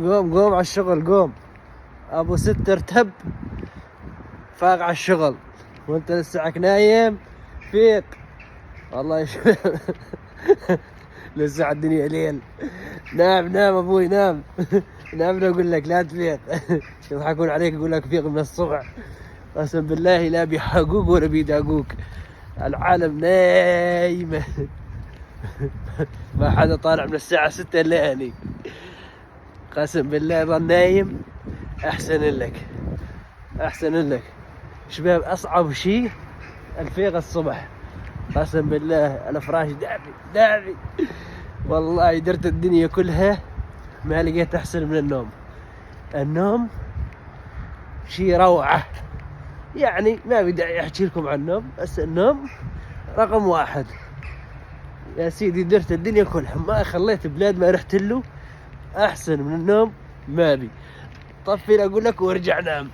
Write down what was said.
قوم قوم على الشغل قوم. ابو ست ارتب فاق على الشغل وانت لسعك نايم. فيق والله لسه الدنيا ليل. نام نام ابوي نام. نام لو اقول لك لا تفيق. يضحكون عليك يقول لك فيق من الصبح. قسم بالله لا بيحاقوك ولا بيداقوك. العالم نايمة. ما حدا طالع من الساعة 6 الليالي. قسم بالله ظل نايم احسن لك احسن لك. شباب اصعب شيء الفيق الصبح. قسم بالله الافراش دافي والله درت الدنيا كلها ما لقيت احسن من النوم. النوم شيء روعة يعني ما بدي احكي لكم عن النوم بس النوم رقم واحد يا سيدي. درت الدنيا كلها ما خليت بلاد ما رحت له احسن من النوم ما بي. طفي اقول لك وارجع نام.